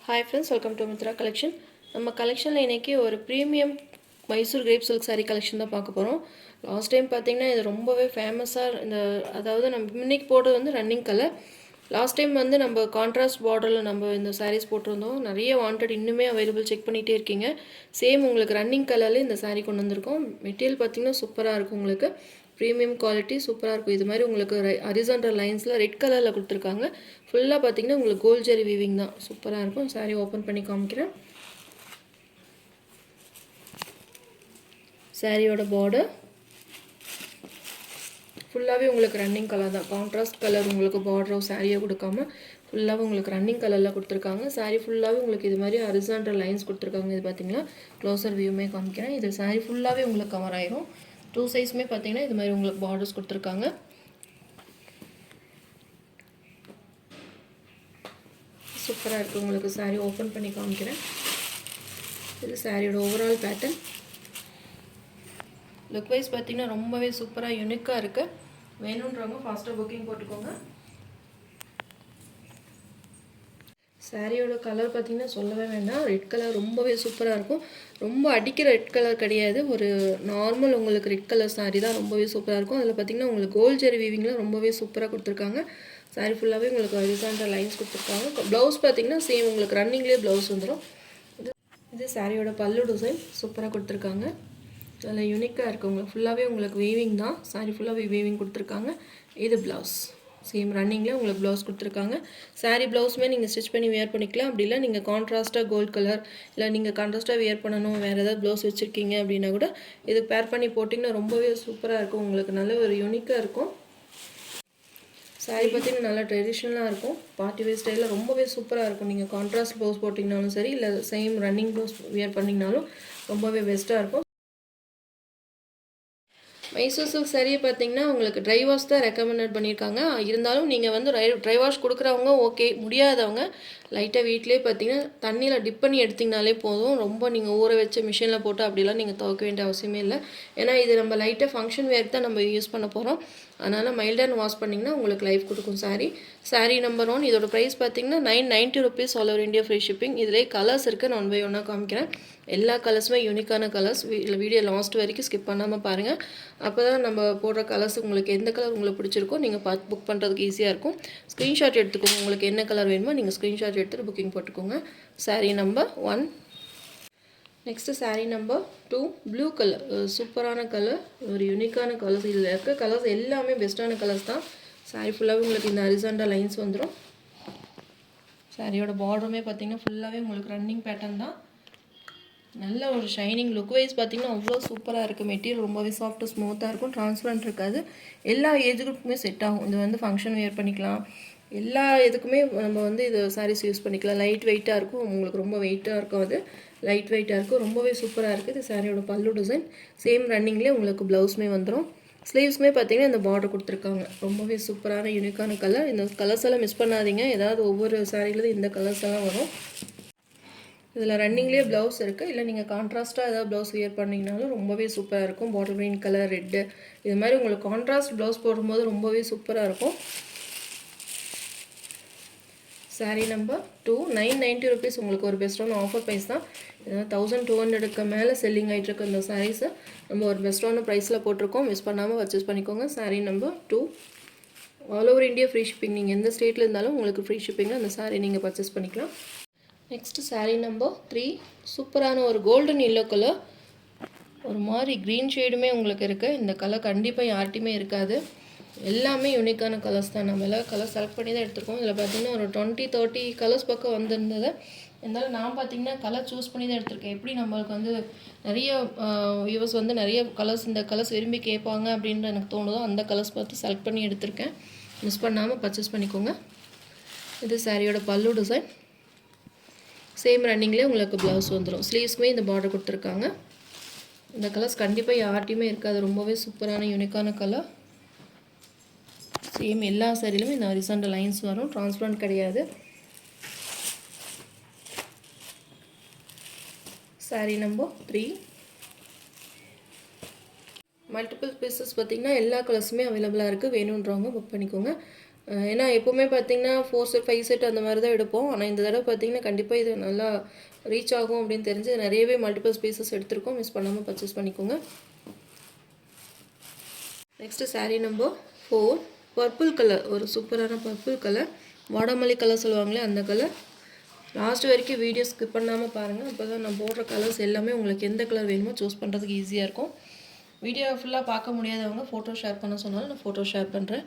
Hi friends, welcome to Mitra collection. நம்ம கலெக்ஷனில் இன்றைக்கி ஒரு premium Mysore grape silk sari collection தான் பார்க்க போகிறோம். லாஸ்ட் டைம் பார்த்திங்கன்னா இது ரொம்பவே ஃபேமஸாக அதாவது நம்ம இன்றைக்கி போடுறது வந்து ரன்னிங் கலர். லாஸ்ட் டைம் வந்து நம்ம கான்ட்ராஸ்ட் பார்டரில் நம்ம இந்த சாரீஸ் போட்டிருந்தோம். நிறைய வாண்டட் இன்னுமே அவைலபிள் செக் பண்ணிகிட்டே இருக்கீங்க. சேம் உங்களுக்கு ரன்னிங் கலரில் இந்த சாரீ கொண்டு வந்திருக்கோம். மெட்டீரியல் பார்த்திங்கன்னா சூப்பராக இருக்கும், உங்களுக்கு ப்ரீமியம் குவாலிட்டி சூப்பராக இருக்கும். இது மாதிரி உங்களுக்கு ஹரிசாண்டல் லைன்ஸில் ரெட் கலரில் கொடுத்துருக்காங்க. ஃபுல்லாக பார்த்திங்கன்னா உங்களுக்கு கோல்ட் ஜெரி வீவிங் தான், சூப்பராக இருக்கும். சாரீ ஓப்பன் பண்ணி காமிக்கிறேன். சாரியோட பார்டர் ஃபுல்லாகவே உங்களுக்கு ரன்னிங் கலர் தான், கான்ட்ராஸ்ட் கலர் உங்களுக்கு பார்டரோ சாரியை கொடுக்காம ஃபுல்லாகவே உங்களுக்கு ரன்னிங் கலரில் கொடுத்துருக்காங்க. சாரீ ஃபுல்லாகவே உங்களுக்கு இது மாதிரி ஹரிசாண்டல் லைன்ஸ் கொடுத்துருக்காங்க. இது பார்த்திங்கன்னா க்ளோசர் வியூமே காமிக்கிறேன். இது சாரீ ஃபுல்லாகவே உங்களுக்கு கவர் ஆயிரும். 2 சைஸுமே பார்த்திங்கன்னா இது மாதிரி உங்களுக்கு பார்டர்ஸ் கொடுத்துருக்காங்க. சூப்பராக இருக்குது. உங்களுக்கு சாரீ ஓப்பன் பண்ணி காமிக்கிறேன். இது சாரியோட ஓவரால் பேட்டர்ன். லுக் வைஸ் பார்த்திங்கன்னா ரொம்பவே சூப்பராக யூனிக்காக இருக்குது. வேணுன்றவங்க ஃபாஸ்ட்டாக புக்கிங் போட்டுக்கோங்க. சாரியோட கலர் பார்த்திங்கன்னா சொல்லவே வேண்டாம், ரெட் கலர் ரொம்பவே சூப்பராக இருக்கும். ரொம்ப அடிக்கிற ரெட் கலர் கிடையாது, ஒரு நார்மல் உங்களுக்கு ரெட் கலர் சாரீ தான், ரொம்பவே சூப்பராக இருக்கும். அதில் பார்த்திங்கன்னா உங்களுக்கு கோல்ட் ஜெரி வீவிங்கில் ரொம்பவே சூப்பராக கொடுத்துருக்காங்க. சாரீ ஃபுல்லாகவே உங்களுக்கு ஹரிசாண்டல் லைன்ஸ் கொடுத்துருக்காங்க. ப்ளவுஸ் பார்த்திங்கன்னா சேம் உங்களுக்கு ரன்னிங்லேயே ப்ளவுஸ் வந்துடும். இது சாரியோட பல்லு டிசைன் சூப்பராக கொடுத்துருக்காங்க. அதில் யூனிக்காக இருக்குது. உங்களுக்கு ஃபுல்லாகவே உங்களுக்கு வீவிங் தான், சாரீ ஃபுல்லாகவே வீவிங் கொடுத்துருக்காங்க. இது ப்ளவுஸ் சேம் ரன்னிங்கில் உங்களுக்கு ப்ளவுஸ் கொடுத்துருக்காங்க. சாரீ ப்ளவுஸுமே நீங்கள் ஸ்டிச் பண்ணி வியர் பண்ணிக்கலாம். அப்படி இல்லை நீங்கள் கான்ட்ராஸ்ட்டாக கோல்ட் கலர் இல்லை நீங்கள் கான்ட்ராஸ்ட்டாக வியர் பண்ணணும், வேறு ஏதாவது ப்ளவுஸ் வச்சுருக்கீங்க அப்படின்னா கூட இது பேர் பண்ணி போட்டிங்கன்னா ரொம்பவே சூப்பராக இருக்கும். உங்களுக்கு நல்ல ஒரு யூனிக்காக இருக்கும். சாரீ பார்த்திங்கன்னா நல்லா ட்ரெடிஷ்னலாக இருக்கும், பார்ட்டி வேர் ஸ்டைலில் ரொம்பவே சூப்பராக இருக்கும். நீங்கள் கான்ட்ராஸ்ட் ப்ளவுஸ் போட்டிங்கனாலும் சரி, இல்லை சேம் ரன்னிங் ப்ளவுஸ் வியர் பண்ணிங்கனாலும் ரொம்பவே பெஸ்ட்டாக இருக்கும். மைசூர் சில்க் சாரியை பார்த்திங்கன்னா உங்களுக்கு ட்ரை வாஷ் தான் ரெக்கமெண்டட் பண்ணியிருக்காங்க. இருந்தாலும் நீங்கள் வந்து ட்ரை வாஷ் கொடுக்குறவங்க ஓகே, முடியாதவங்க லைட்டாக வீட்டிலே பார்த்திங்கன்னா தண்ணியில் டிப் பண்ணி எடுத்திங்கனாலே போதும். ரொம்ப நீங்கள் ஊற வச்ச மிஷினில் போட்டு அப்படிலாம் நீங்கள் துவைக்க வேண்டிய அவசியமே இல்லை. ஏன்னா இது நம்ம லைட்டாக ஃபங்க்ஷன் வேர்க்கு தான் நம்ம யூஸ் பண்ண போகிறோம். அதனால் மைல்டாக வாஷ் பண்ணிங்கன்னா உங்களுக்கு லைஃப் கொடுக்கும் சாரீ நம்பர் 1. இதோட ப்ரைஸ் பார்த்திங்கன்னா 990 rupees, all over India free shipping. இதிலே கலர்ஸ் இருக்குது, நான் 1 by 1 காமிக்கிறேன். எல்லா கலர்ஸுமே யூனிக்கான கலர்ஸ். வீடியோ லாஸ்ட் வரைக்கும் ஸ்கிப் பண்ணாமல் பாருங்கள். அப்போ தான் நம்ம போடுற கலர்ஸ் உங்களுக்கு எந்த கலர் உங்களுக்கு பிடிச்சிருக்கோ நீங்கள் பார்த்து புக் பண்ணுறதுக்கு ஈஸியாக இருக்கும். ஸ்க்ரீன்ஷாட் எடுத்துக்கோங்க, உங்களுக்கு என்ன கலர் வேணுமோ நீங்கள் ஸ்க்ரீன்ஷாட் எடுத்துகிட்டு புக்கிங் போட்டுக்கோங்க. Sari number 1. Next sari number 2, blue colour. சூப்பரான கலர், ஒரு யூனிக்கான கலர்ஸ். இதில் இருக்க கலர்ஸ் எல்லாமே பெஸ்ட்டான கலர்ஸ் தான். சாரீ ஃபுல்லாகவே உங்களுக்கு இந்த ஹரிசாண்டல் லைன்ஸ் வந்துடும். சாரியோட பார்டருமே பார்த்திங்கன்னா ஃபுல்லாகவே உங்களுக்கு ரன்னிங் பேட்டர்ன் தான். நல்ல ஒரு ஷைனிங் லுக் வைஸ் பார்த்திங்கன்னா அவ்வளோ சூப்பராக இருக்குது. மெட்டீரியல் ரொம்பவே சாஃப்ட்டு ஸ்மூத்தாக இருக்கும், டிரான்ஸ்பரண்ட் இருக்காது. எல்லா ஏஜ் குரூப்புமே செட் ஆகும். இது வந்து ஃபங்க்ஷன் வேர் பண்ணிக்கலாம், எல்லா இதுக்குமே நம்ம வந்து இது சாரீஸ் யூஸ் பண்ணிக்கலாம். லைட் வெயிட்டாக இருக்கும், உங்களுக்கு ரொம்ப வெயிட்டாக இருக்கும், அது லைட் வெயிட்டாக இருக்கும், ரொம்பவே சூப்பராக இருக்குது. இது சாரியோட பல்லு டிசைன். சேம் ரன்னிங்லேயே உங்களுக்கு ப்ளவுஸுமே வந்துடும். ஸ்லீவ்ஸுமே பார்த்திங்கன்னா இந்த பார்டர் கொடுத்துருக்காங்க. ரொம்பவே சூப்பரான யூனிக்கான கலர். இந்த கலர்ஸ் எல்லாம் மிஸ் பண்ணாதீங்க, ஏதாவது ஒவ்வொரு சாரியிலும் இந்த கலர்ஸ் எல்லாம் வரும். இதில் ரன்னிங்லேயே ப்ளவுஸ் இருக்குது, இல்லை நீங்கள் கான்ட்ராஸ்ட்டாக ஏதாவது ப்ளவுஸ் வியர் பண்ணிங்கனாலும் ரொம்பவே சூப்பராக இருக்கும். பாட்டில் க்ரீன் கலர், ரெட்டு, இது மாதிரி உங்களுக்கு கான்ட்ராஸ்ட் ப்ளவுஸ் போடும்போது ரொம்பவே சூப்பராக இருக்கும். Sari number 2, 990 rupees. உங்களுக்கு ஒரு பெஸ்ட்டான ஆஃபர் ப்ரைஸ் தான். 1200க்கு மேலே செல்லிங் ஆகிட்டு இருக்க இந்த சாரீஸை நம்ம ஒரு பெஸ்ட்டான ப்ரைஸில் போட்டிருக்கோம். மிஸ் பண்ணாமல் பர்ச்சேஸ் பண்ணிக்கோங்க. Sari number 2, all over India free shipping. நீங்கள் எந்த ஸ்டேட்டில் இருந்தாலும் உங்களுக்கு ஃப்ரீ ஷிப்பிங்கில் அந்த சாரீ நீங்கள் பர்ச்சேஸ் பண்ணிக்கலாம். நெக்ஸ்ட்டு சாரீ நம்பர் 3, சூப்பரான ஒரு கோல்டன் எல்லோ கலர். ஒரு மாதிரி க்ரீன் ஷேடுமே உங்களுக்கு இருக்குது. இந்த கலர் கண்டிப்பாக யார்ட்டையுமே இருக்காது. எல்லாமே யூனிக்கான கலர்ஸ் தான். நம்ம எல்லாம் கலர் செலக்ட் பண்ணி தான் எடுத்துருக்கோம். இதில் பார்த்திங்கன்னா ஒரு 20-30 கலர்ஸ் பக்கம் வந்திருந்தது. இருந்தாலும் நான் பார்த்திங்கன்னா கலர் சூஸ் பண்ணி தான் எடுத்திருக்கேன். எப்படி நம்மளுக்கு வந்து நிறைய வியூவர்ஸ் வந்து நிறைய கலர்ஸ், இந்த கலர்ஸ் விரும்பி கேட்பாங்க அப்படின்ற எனக்கு தோணுதோ அந்த கலர்ஸ் பார்த்து செலக்ட் பண்ணி எடுத்திருக்கேன். மிஸ் பண்ணாமல் பர்ச்சேஸ் பண்ணிக்கோங்க. இது சாரியோட பல்லு டிசைன். சேம் ரன்னிங்லேயே உங்களுக்கு ப்ளவுஸ் வந்துடும். ஸ்லீவ்ஸ்க்குமே இந்த பார்டர் கொடுத்துருக்காங்க. இந்த கலர்ஸ் கண்டிப்பாக யார்ட்டையுமே இருக்காது, ரொம்பவே சூப்பரான யூனிக்கான கலர். சேம் எல்லா சாரிலுமே இந்த ஹரிசாண்டல் லைன்ஸ் வரும், டிரான்ஸ்பரண்ட் கிடையாது. சாரீ நம்பர் 3, மல்டிபிள் பீசஸ் பார்த்திங்கன்னா எல்லா கலர்ஸுமே அவைலபிளாக இருக்குது. வேணுன்றவங்க புக் பண்ணிக்கோங்க. ஏன்னா எப்போவுமே பார்த்தீங்கன்னா 4 செட் 5 செட் அந்த மாதிரி தான் எடுப்போம். ஆனால் இந்த தடவை பார்த்தீங்கன்னா கண்டிப்பாக இது நல்லா ரீச் ஆகும் அப்படின்னு தெரிஞ்சு நிறையவே மல்டிபிள் பீசஸ் எடுத்திருக்கோம். மிஸ் பண்ணாமல் பர்ச்சேஸ் பண்ணிக்கோங்க. Next sari number 4 purple colour, ஒரு சூப்பரான பர்பிள் கலர், வாடாமல்லி கலர் சொல்லுவாங்களே அந்த கலர். லாஸ்ட் வரைக்கும் வீடியோ ஸ்கிப் பண்ணாமல் பாருங்கள். அப்போ தான் நான் போடுற கலர்ஸ் எல்லாமே உங்களுக்கு எந்த கலர் வேணுமோ சூஸ் பண்ணுறதுக்கு ஈஸியாக இருக்கும். வீடியோ ஃபுல்லாக பார்க்க முடியாதவங்க ஃபோட்டோ ஷேர் பண்ண சொன்னாலும் நான் ஃபோட்டோ ஷேர் பண்ணுறேன்.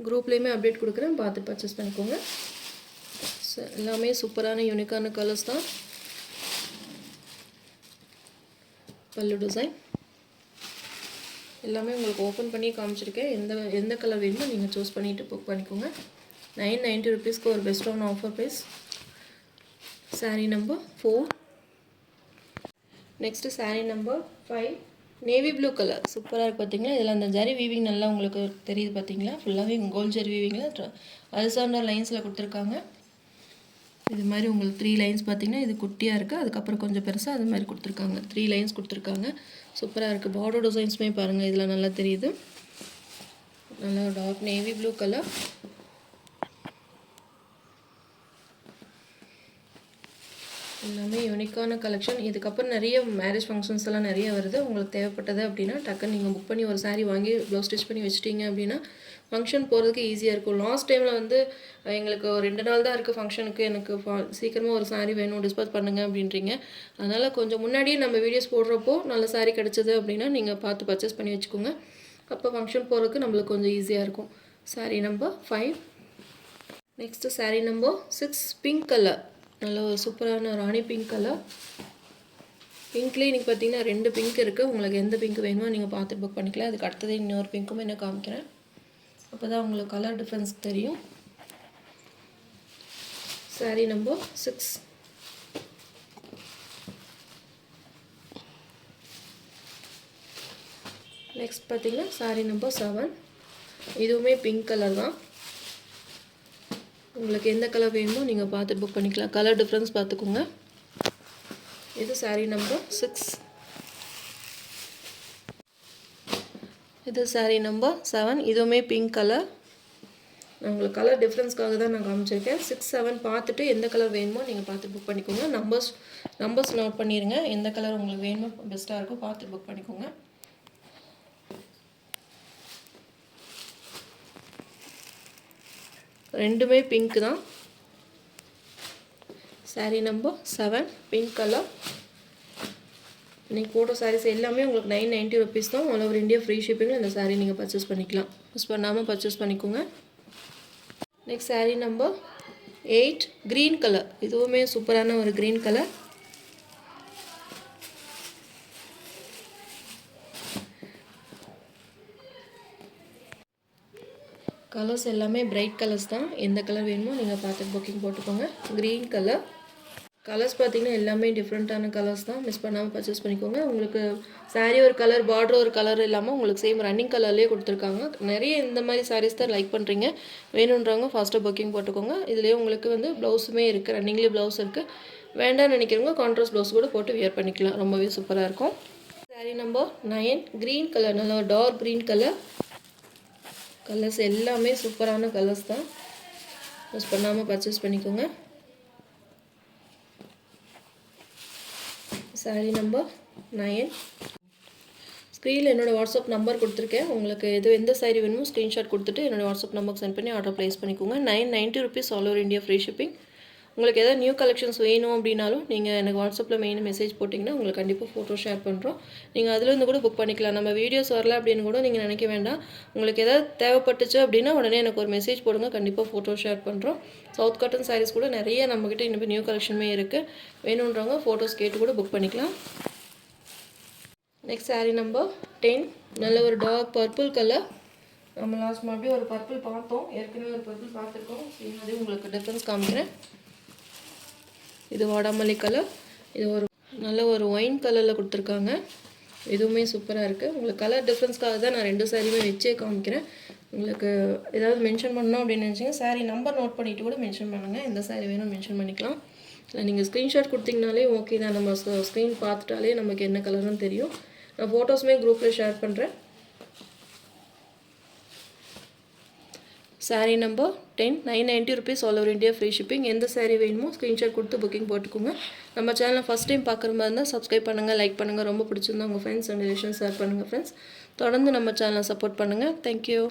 குரூப்லேயுமே அப்டேட் கொடுக்குறேன், பார்த்து பர்ச்சேஸ் பண்ணிக்கோங்க. எல்லாமே சூப்பரான யூனிக்கான கலர்ஸ் தான். பல்லு டிசைன் எல்லாமே உங்களுக்கு ஓப்பன் பண்ணி காமிச்சிருக்கேன். எந்த கலர் வேணுமோ நீங்கள் சூஸ் பண்ணிவிட்டு புக் பண்ணிக்கோங்க. 990 rupeesக்கு ஒரு best on offer price. Sari number 4. Next sari number 5 navy blue colour சூப்பராக இருக்குது பார்த்தீங்களா. இதில் அந்த ஜரி வீவிங் நல்லா உங்களுக்கு தெரியுது பார்த்தீங்களா. ஃபுல்லாகவே கோல்ட் ஜரி வீவிங்கில் அல்சாண்டர் லைன்ஸில் கொடுத்துருக்காங்க. இது மாதிரி உங்களுக்கு 3 லைன்ஸ் பார்த்தீங்கன்னா இது குட்டியாக இருக்குது, அதுக்கப்புறம் கொஞ்சம் பெருசாக அது மாதிரி கொடுத்துருக்காங்க. 3 லைன்ஸ் கொடுத்துருக்காங்க. சூப்பராக இருக்குது. பார்டர் டிசைன்ஸுமே பாருங்கள் இதில் நல்லா தெரியுது. நல்லா டார்க் நேவி ப்ளூ கலர். எல்லாமே யூனிக்கான கலெக்ஷன். இதுக்கப்புறம் நிறைய மேரேஜ் ஃபங்க்ஷன்ஸ் எல்லாம் நிறைய வருது. உங்களுக்கு தேவைப்பட்டது அப்படின்னா டக்குன்னு நீங்கள் புக் பண்ணி ஒரு சாரீ வாங்கி ப்ளவுஸ் ஸ்டிச் பண்ணி வச்சிட்டிங்க அப்படின்னா ஃபங்க்ஷன் போகிறதுக்கு ஈஸியாக இருக்கும். லாஸ்ட் டைமில் வந்து எங்களுக்கு ஒரு 2 நாள் தான் இருக்குது ஃபங்க்ஷனுக்கு, எனக்கு சீக்கிரமாக ஒரு சாரீ வேணும் டிஸ்பேச் பண்ணுங்கள் அப்படின்றீங்க. அதனால் கொஞ்சம் முன்னாடியே நம்ம வீடியோஸ் போடுறப்போ நல்ல சாரீ கிடச்சிது அப்படின்னா நீங்கள் பார்த்து பர்ச்சேஸ் பண்ணி வச்சுக்கோங்க. அப்போ ஃபங்க்ஷன் போகிறதுக்கு நம்மளுக்கு கொஞ்சம் ஈஸியாக இருக்கும். Sari number 5. Next sari number 6 pink colour, நல்ல ஒரு சூப்பரான ராணி பிங்க் கலர். பிங்க்லேயே இன்றைக்கி பார்த்தீங்கன்னா 2 பிங்க் இருக்குது. உங்களுக்கு எந்த பிங்க் வேணுமோ நீங்கள் பார்த்து புக் பண்ணிக்கலாம். அதுக்கு அடுத்தது இன்னொரு பிங்க்குமே நான் காமிக்கிறேன், அப்போ தான் உங்களுக்கு கலர் டிஃப்ரென்ஸ் தெரியும். சாரீ நம்பர் 6. நெக்ஸ்ட் பார்த்தீங்கன்னா சாரீ நம்பர் 7. இதுவுமே பிங்க் கலர் தான். உங்களுக்கு எந்த கலர் வேணுமோ நீங்கள் பார்த்து புக் பண்ணிக்கலாம். கலர் டிஃப்ரென்ஸ் பார்த்துக்கோங்க. இது சாரீ நம்பர் 6. இது சாரீ நம்பர் 7. இதுவுமே பிங்க் கலர். நான் உங்களுக்கு கலர் டிஃப்ரென்ஸ்க்காக தான் நான் காமிச்சிருக்கேன். 6, 7 பார்த்துட்டு எந்த கலர் வேணுமோ நீங்கள் பார்த்து புக் பண்ணிக்கோங்க. நம்பர்ஸ் நோட் பண்ணிடுங்க. எந்த கலர் உங்களுக்கு வேணுமோ பெஸ்ட்டாக இருக்கும் பார்த்து புக் பண்ணிக்கோங்க. ரெண்டுமே பிங்க் தான். Sari number 7 pink colour. இன்றைக்கி போட்ட சாரீஸ் எல்லாமே உங்களுக்கு 990 rupees தான். ஆல் ஓவர் இந்தியா ஃப்ரீ ஷிப்பிங்கில் இந்த சாரீ நீங்கள் பர்ச்சேஸ் பண்ணிக்கலாம். மிஸ் பண்ணாமல் பர்ச்சேஸ் பண்ணிக்கோங்க. Next sari number 8 green colour. இதுவுமே சூப்பரான ஒரு க்ரீன் கலர். கலர்ஸ் எல்லாமே பிரைட் கலர்ஸ் தான். எந்த கலர் வேணுமோ நீங்கள் பார்த்து புக்கிங் போட்டுக்கோங்க. Green colour. கலர்ஸ் பார்த்தீங்கன்னா எல்லாமே டிஃப்ரெண்ட்டான கலர்ஸ் தான். மிஸ் பண்ணாமல் பர்ச்சேஸ் பண்ணிக்கோங்க. உங்களுக்கு சாரீ ஒரு கலர், பார்டர் ஒரு கலர் இல்லாமல் உங்களுக்கு சேம் ரன்னிங் கலர்லேயே கொடுத்துருக்காங்க. நிறைய இந்த மாதிரி சாரீஸ் தான் லைக் பண்ணுறீங்க. வேணுன்றவங்க ஃபாஸ்ட்டாக புக்கிங் போட்டுக்கோங்க. இதுலேயே உங்களுக்கு வந்து ப்ளவுஸுமே இருக்குது, ரன்னிங்லேயே ப்ளவுஸ் இருக்குது. வேண்டாம்னு நினைக்கிறவங்க கான்ட்ராஸ்ட் ப்ளவுஸ் கூட போட்டு வியர் பண்ணிக்கலாம். ரொம்பவே சூப்பராக இருக்கும். சாரீ நம்பர் 9 க்ரீன் கலர், நல்லா டார்க் க்ரீன் கலர். கலர்ஸ் எல்லாமே சூப்பரான கலர்ஸ் தான். மிஸ் பண்ணாமல் பர்ச்சேஸ் பண்ணிக்கோங்க. சாரீ நம்பர் 9. ஸ்க்ரீனில் என்னோடய வாட்ஸ்அப் நம்பர் கொடுத்துருக்கேன். உங்களுக்கு எந்த சாரீ வேணுமோ ஸ்க்ரீன்ஷாட் கொடுத்துட்டு என்னோடய வாட்ஸ்அப் நம்பருக்கு சென்ட் பண்ணி ஆர்டர் ப்ளேஸ் பண்ணிக்கோங்க. 990 rupees all over India free shipping. உங்களுக்கு எதாவது நியூ கலெக்ஷன்ஸ் வேணும் அப்படின்னாலும் நீங்கள் எனக்கு வாட்ஸ்அப்பில் மெயின் மெசேஜ் போட்டிங்கன்னா உங்களுக்கு கண்டிப்பாக ஃபோட்டோ ஷேர் பண்ணுறோம். நீங்கள் அதுலேருந்து கூட புக் பண்ணிக்கலாம். நம்ம வீடியோஸ் வரல அப்படின்னு கூட நீங்கள் நினைக்க வேண்டாம். உங்களுக்கு எதாவது தேவைப்பட்டுச்சு அப்படின்னா உடனே எனக்கு ஒரு மெசேஜ் போடுங்க, கண்டிப்பாக ஃபோட்டோ ஷேர் பண்ணுறோம். சவுத் காட்டன் சாரீஸ் கூட நிறைய நம்மக்கிட்ட இன்னும் நியூ கலெக்ஷனுமே இருக்குது. வேணுன்றவங்க ஃபோட்டோஸ் கேட்டு கூட புக் பண்ணிக்கலாம். நெக்ஸ்ட் சாரீ நம்பர் 10 நல்ல ஒரு டார்க் பர்பிள் கலர். நம்ம லாஸ்ட் மறுபடியும் ஒரு பர்பிள் பார்த்தோம், ஏற்கனவே ஒரு பர்பிள் பார்த்துருக்கோம். அதே உங்களுக்கு டிஃப்ரென்ஸ் காமிக்கிறேன். இது வாடாமல்லி கலர். இது ஒரு நல்ல ஒரு ஒயின் கலரில் கொடுத்துருக்காங்க. இதுவுமே சூப்பராக இருக்குது. உங்களுக்கு கலர் டிஃப்ரென்ஸ்க்காக தான் நான் 2 சாரியுமே வச்சே காமிக்கிறேன். உங்களுக்கு ஏதாவது மென்ஷன் பண்ணணும் அப்படின்னு நினச்சிங்க சாரீ நம்பர் நோட் பண்ணிவிட்டு கூட மென்ஷன் பண்ணுங்கள். எந்த சாரீ வேணும் மென்ஷன் பண்ணிக்கலாம். இல்லை நீங்கள் ஸ்க்ரீன்ஷாட் கொடுத்தீங்கனாலே ஓகே தான். நம்ம ஸ்க்ரீன் பார்த்துட்டாலே நமக்கு என்ன கலர்னு தெரியும். நான் ஃபோட்டோஸுமே குரூப்பில் ஷேர் பண்ணுறேன். saree number 10 990 rupees all over India free shipping. எந்த saree வேணுமோ ஸ்க்ரீன்ஷாட் கொடுத்து புக்கிங் போட்டுக்கோங்க. நம்ம சேனலை ஃபஸ்ட் டைம் பார்க்குற மாதிரி இருந்தால் சப்ஸ்கிரைப் பண்ணுங்கள், லைக் பண்ணுங்கள். ரொம்ப பிடிச்சிருந்தா உங்கள் ஃப்ரெண்ட்ஸ் அண்ட் ரிலேஷன்ஸ் ஷேர் பண்ணுங்கள் ஃப்ரெண்ட்ஸ். தொடர்ந்து நம்ம சேனலை சப்போர்ட் பண்ணுங்கள். தேங்க்யூ.